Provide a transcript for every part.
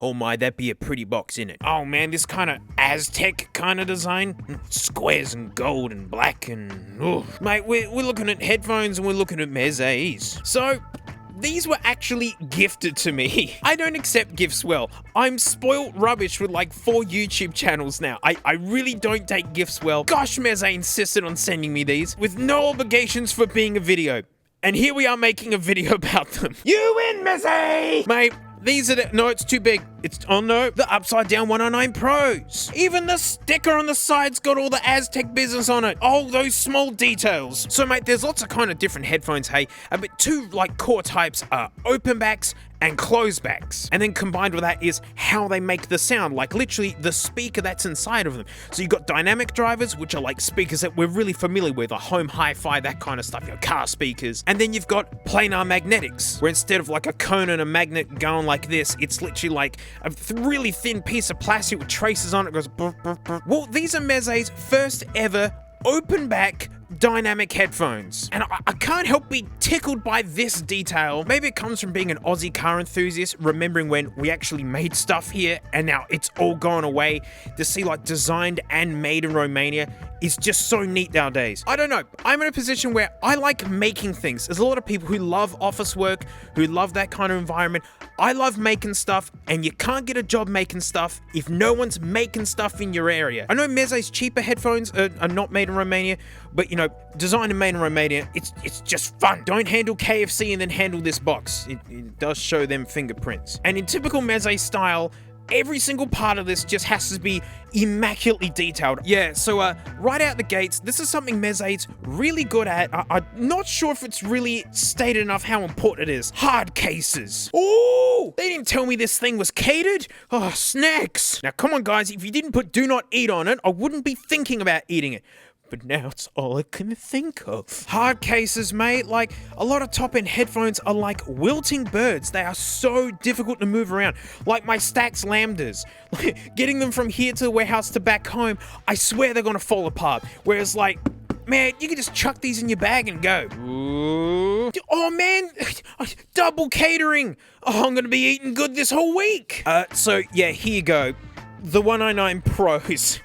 Oh my, that'd be a pretty box, innit? Oh man, this kind of Aztec kind of design. Squares and gold and black and... Mate, we're looking at headphones and we're looking at Mezes. So, these were actually gifted to me. I don't accept gifts well. I'm spoiled rubbish with like 4 YouTube channels now. I really don't take gifts well. Gosh, Meze insisted on sending me these with no obligations for being a video. And here we are making a video about them. You win, Meze! Mate, these are no, it's too big. Oh no, the upside down 109 Pros. Even the sticker on the side's got all the Aztec business on it. Oh, those small details. So mate, there's lots of kind of different headphones, hey. But 2 like core types are open backs and closed backs. And then combined with that is how they make the sound, like literally the speaker that's inside of them. So you've got dynamic drivers, which are like speakers that we're really familiar with, a home hi-fi, that kind of stuff, your car speakers. And then you've got planar magnetics, where instead of like a cone and a magnet going like this, it's literally like a really thin piece of plastic with traces on it. It goes brr, brr, brr. Well, these are Meze's first ever open back dynamic headphones. And I can't help be tickled by this detail. Maybe it comes from being an Aussie car enthusiast, remembering when we actually made stuff here and now it's all gone away. To see like designed and made in Romania is just so neat nowadays. I don't know. I'm in a position where I like making things. There's a lot of people who love office work, who love that kind of environment. I love making stuff, and you can't get a job making stuff if no one's making stuff in your area. I know Meze's cheaper headphones are not made in Romania, but you know, designed and made in Romania, it's just fun. Don't handle KFC and then handle this box. It does show them fingerprints. And in typical Meze style, every single part of this just has to be immaculately detailed. Yeah, so right out the gates, this is something Meze's really good at. I'm not sure if it's really stated enough how important it is. Hard cases. Ooh, they didn't tell me this thing was catered. Oh, snacks. Now, come on, guys. If you didn't put do not eat on it, I wouldn't be thinking about eating it. But now it's all I can think of. Hard cases, mate. Like, a lot of top-end headphones are like wilting birds. They are so difficult to move around. Like my Stax Lambdas. Getting them from here to the warehouse to back home, I swear they're gonna fall apart. Whereas, like, man, you can just chuck these in your bag and go. Ooh. Oh, man. Double catering. Oh, I'm gonna be eating good this whole week. So, yeah, here you go. The 109 Pros.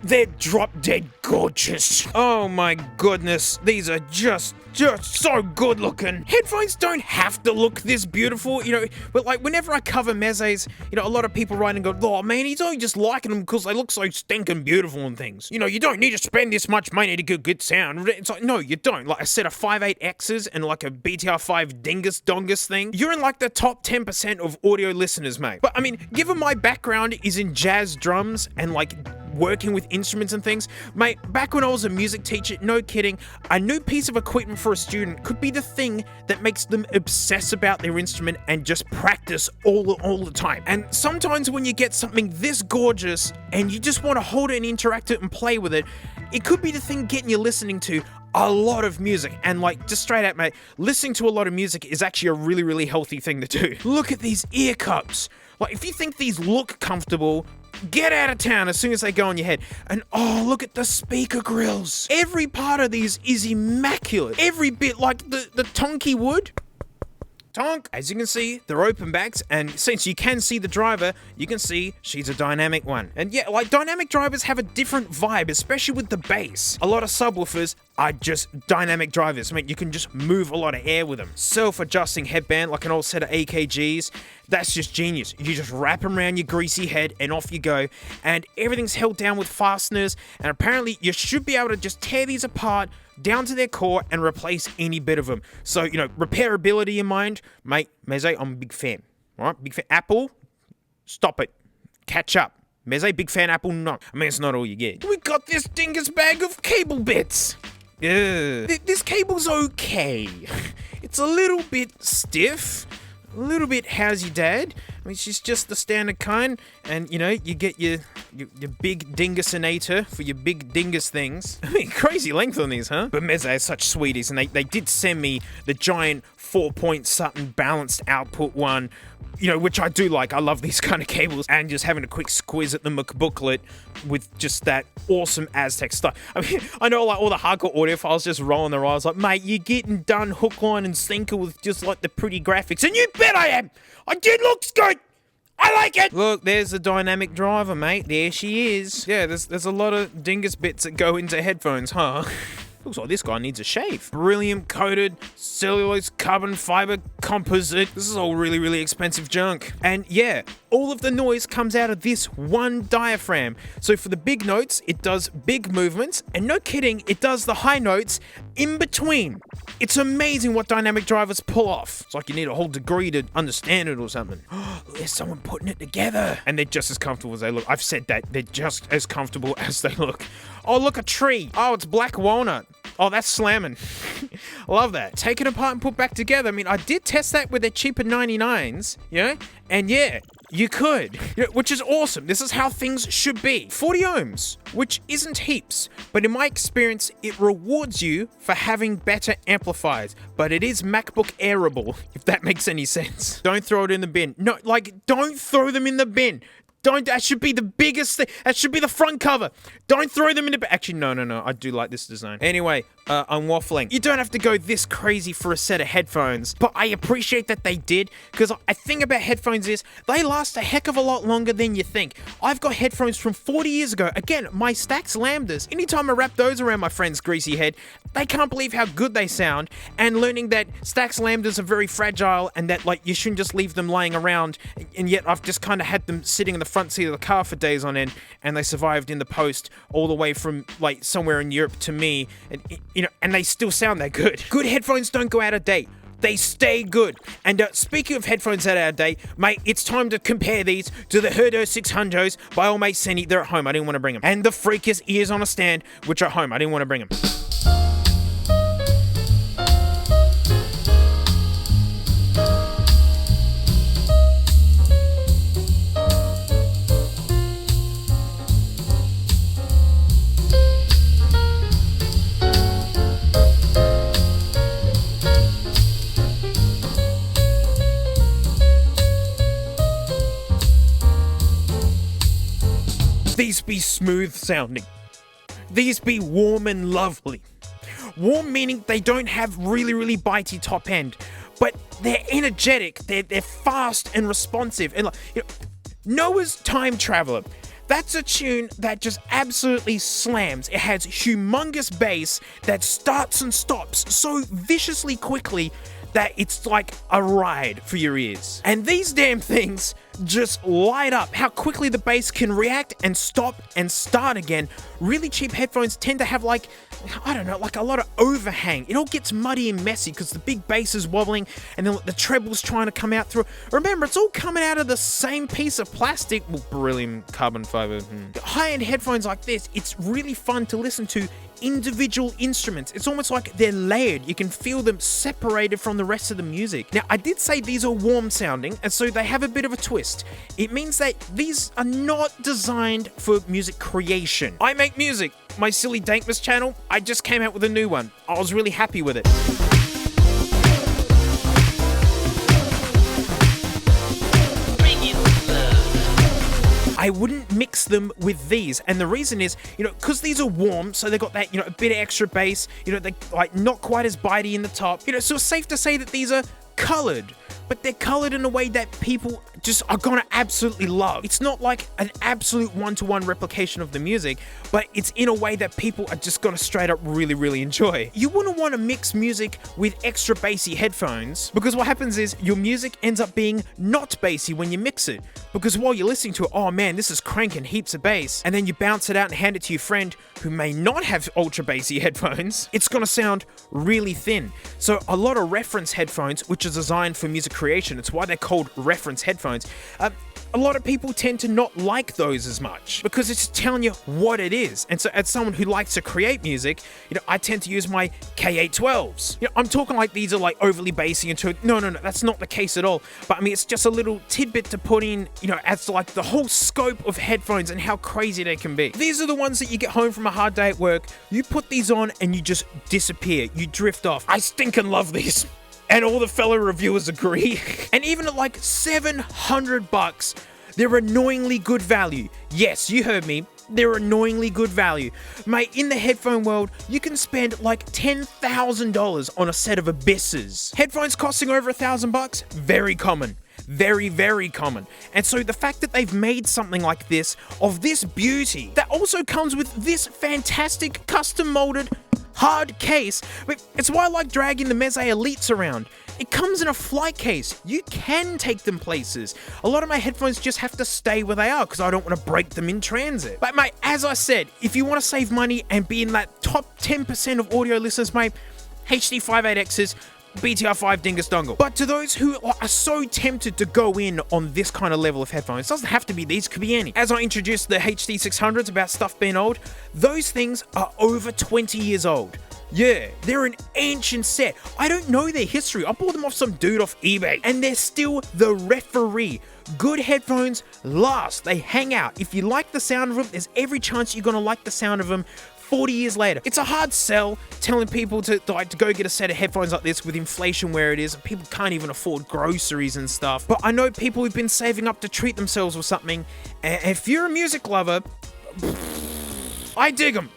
They're drop-dead gorgeous. Oh my goodness, these are just so good looking. Headphones don't have to look this beautiful, you know, but like whenever I cover Meze's, you know, a lot of people write and go, oh man, he's only just liking them because they look so stinking beautiful and things. You know, you don't need to spend this much money to get good sound. It's like, no, you don't. Like a set of 5.8X's and like a BTR5 dingus dongus thing, you're in like the top 10% of audio listeners, mate. But I mean, given my background is in jazz drums and like working with instruments and things, mate, back when I was a music teacher, no kidding, a new piece of equipment for a student could be the thing that makes them obsess about their instrument and just practice all the time. And sometimes when you get something this gorgeous and you just want to hold it and interact it and play with it, it could be the thing getting you listening to a lot of music. And like, just straight out, mate, listening to a lot of music is actually a really, really healthy thing to do. Look at these ear cups. Like, if you think these look comfortable, get out of town as soon as they go on your head. And oh, look at the speaker grills. Every part of these is immaculate. Every bit, like the tonky wood. Tonk. As you can see, they're open backs, and since you can see the driver, you can see she's a dynamic one. And yeah, like dynamic drivers have a different vibe, especially with the bass. A lot of subwoofers are just dynamic drivers. I mean, you can just move a lot of air with them. Self-adjusting headband, like an old set of AKGs, that's just genius. You just wrap them around your greasy head and off you go. And everything's held down with fasteners, and apparently you should be able to just tear these apart down to their core and replace any bit of them. So, you know, repairability in mind, mate, Meze, I'm a big fan. All right, big fan. Apple, stop it. Catch up. Meze, big fan. Apple, no. I mean, it's not all you get. We got this dingus bag of cable bits. Yeah. This cable's okay. It's a little bit stiff. A little bit how's your dad? I mean, she's just the standard kind, and you know, you get your big dingusinator for your big dingus things. I mean, crazy length on these, huh? But Meze has such sweeties, and they did send me the giant 4-point something balanced output one, you know, which I do like. I love these kind of cables, and just having a quick squiz at the booklet with just that awesome Aztec stuff. I mean, I know like all the hardcore audiophiles just rolling their eyes like, mate, you're getting done hook, line, and sinker with just like the pretty graphics, and you bet I am! I did looks good! I like it! Look, there's the dynamic driver, mate. There she is. Yeah, there's a lot of dingus bits that go into headphones, huh? Looks like this guy needs a shave. Beryllium coated cellulose carbon fiber composite. This is all really, really expensive junk. And yeah, all of the noise comes out of this one diaphragm. So for the big notes, it does big movements. And no kidding, it does the high notes in between. It's amazing what dynamic drivers pull off. It's like you need a whole degree to understand it or something. There's someone putting it together. And they're just as comfortable as they look. I've said that. They're just as comfortable as they look. Oh, look, a tree. Oh, it's black walnut. Oh, that's slamming. Love that. Take it apart and put back together. I mean, I did test that with their cheaper 99s, you know? And yeah, you could, you know, which is awesome. This is how things should be. 40 ohms, which isn't heaps, but in my experience, it rewards you for having better amplifiers, but it is MacBook Airable, if that makes any sense. Don't throw it in the bin. No, like, don't throw them in the bin. That should be the biggest thing. That should be the front cover. Don't throw them in the... Actually, no. I do like this design. Anyway, I'm waffling. You don't have to go this crazy for a set of headphones, but I appreciate that they did, because I think about headphones is, they last a heck of a lot longer than you think. I've got headphones from 40 years ago. Again, my Stax Lambdas. Anytime I wrap those around my friend's greasy head, they can't believe how good they sound, and learning that Stax Lambdas are very fragile, and that, like, you shouldn't just leave them lying around, and yet I've just kind of had them sitting in the front seat of the car for days on end, and they survived in the post all the way from, like, somewhere in Europe to me, and you know, and they still sound that good. Good headphones don't go out of date. They stay good. And speaking of headphones that are out of date, mate, it's time to compare these to the Herdo 600s by old mate Senny. They're at home. I didn't want to bring them. And the Freakus ears on a stand, which are at home. I didn't want to bring them. These be smooth sounding. These be warm and lovely. Warm meaning they don't have really, really bitey top end, but they're energetic, they're fast and responsive. And like, you know, Noah's Time Traveler, that's a tune that just absolutely slams. It has humongous bass that starts and stops so viciously quickly that it's like a ride for your ears. And these damn things just light up how quickly the bass can react and stop and start again. Really cheap headphones tend to have, like, I don't know, like a lot of overhang. It all gets muddy and messy because the big bass is wobbling and then the treble's trying to come out through. Remember, it's all coming out of the same piece of plastic. Well, beryllium carbon fiber. High-end headphones like this, it's really fun to listen to individual instruments. It's almost like they're layered. You can feel them separated from the rest of the music. Now, I did say these are warm sounding, and so they have a bit of a twist. It means that these are not designed for music creation. I make music. My Silly Dankmas channel, I just came out with a new one. I was really happy with it. I wouldn't mix them with these, and the reason is, you know, because these are warm, so they've got that, you know, a bit of extra bass, you know, they're like not quite as bitey in the top, you know, so it's safe to say that these are colored, but they're colored in a way that people just are gonna absolutely love. It's not like an absolute one-to-one replication of the music, but it's in a way that people are just gonna straight up really, really enjoy. You wouldn't want to mix music with extra bassy headphones, because what happens is your music ends up being not bassy when you mix it, because while you're listening to it, oh man, this is cranking heaps of bass, and then you bounce it out and hand it to your friend who may not have ultra bassy headphones, it's gonna sound really thin. So a lot of reference headphones, which are designed for music creation, it's why they're called reference headphones, a lot of people tend to not like those as much because it's telling you what it is. And so as someone who likes to create music, you know, I tend to use my K812s. You know, I'm talking like these are like overly bassy and no, that's not the case at all. But I mean, it's just a little tidbit to put in, you know, as to like the whole scope of headphones and how crazy they can be. These are the ones that you get home from a hard day at work, you put these on and you just disappear, you drift off. I stinking love these. And all the fellow reviewers agree. And even at like $700, they're annoyingly good value. Yes, you heard me. They're annoyingly good value. Mate, in the headphone world, you can spend like $10,000 on a set of Abysses. Headphones costing over $1,000? Very common. very, very common. And so the fact that they've made something like this, of this beauty, that also comes with this fantastic custom molded hard case. But it's why I like dragging the Meze Elites around. It comes in a flight case. You can take them places. A lot of my headphones just have to stay where they are because I don't want to break them in transit. But mate, as I said, if you want to save money and be in that top 10% of audio listeners, mate, HD 58Xs, BTR5 Dingus dongle. But to those who are so tempted to go in on this kind of level of headphones, it doesn't have to be these, could be any. As I introduced the HD 600s about stuff being old, those things are over 20 years old. Yeah, they're an ancient set. I don't know their history. I bought them off some dude off eBay, and they're still the referee. Good headphones last. They hang out. If you like the sound of them, there's every chance you're gonna like the sound of them 40 years later. It's a hard sell telling people to go get a set of headphones like this with inflation where it is, and people can't even afford groceries and stuff. But I know people who've been saving up to treat themselves with something, and if you're a music lover, I dig them.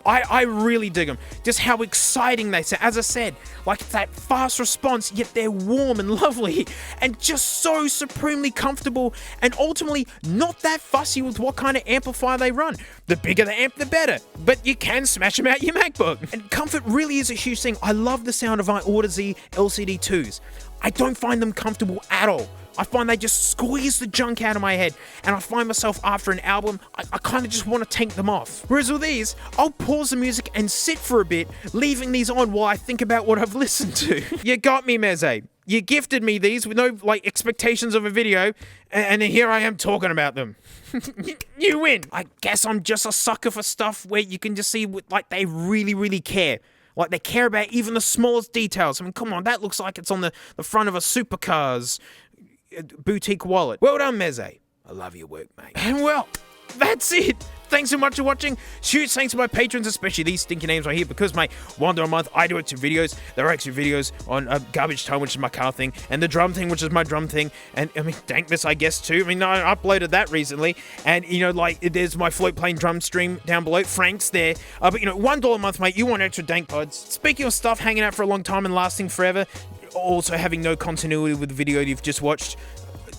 I really dig them. Just how exciting they sound. As I said, like that fast response, yet they're warm and lovely and just so supremely comfortable, and ultimately not that fussy with what kind of amplifier they run. The bigger the amp, the better. But you can smash them out your MacBook. And comfort really is a huge thing. I love the sound of my Audio-Z LCD2s. I don't find them comfortable at all. I find they just squeeze the junk out of my head, and I find myself after an album, I kind of just want to take them off. Whereas with these, I'll pause the music and sit for a bit, leaving these on while I think about what I've listened to. You got me, Meze. You gifted me these with no expectations of a video, and here I am talking about them. You win. I guess I'm just a sucker for stuff where you can just see they really, really care. Like they care about even the smallest details. I mean, come on, that looks like it's on the front of a supercar's boutique wallet. Well done, Meze. I love your work, mate. And well, that's it. Thanks so much for watching. Huge thanks to my patrons, especially these stinky names right here, because, mate, $1 a month, I do extra videos. There are extra videos on Garbage Time, which is my car thing, and the drum thing, which is my drum thing, and, I mean, Dankness, I guess, too. I mean, I uploaded that recently, and, you know, there's my float plane drum stream down below. Frank's there. But, you know, $1 a month, mate, you want extra dank pods. Speaking of stuff hanging out for a long time and lasting forever, also having no continuity with the video you've just watched,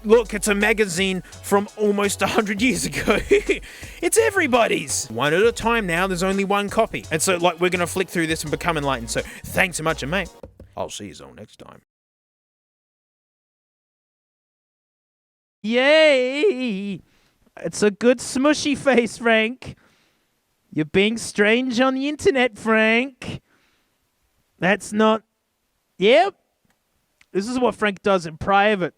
look, it's a magazine from almost 100 years ago. It's everybody's. One at a time now, there's only one copy. And so, we're going to flick through this and become enlightened. So, thanks so much, and mate, I'll see you all next time. Yay! It's a good smushy face, Frank. You're being strange on the internet, Frank. That's not... Yep. This is what Frank does in private.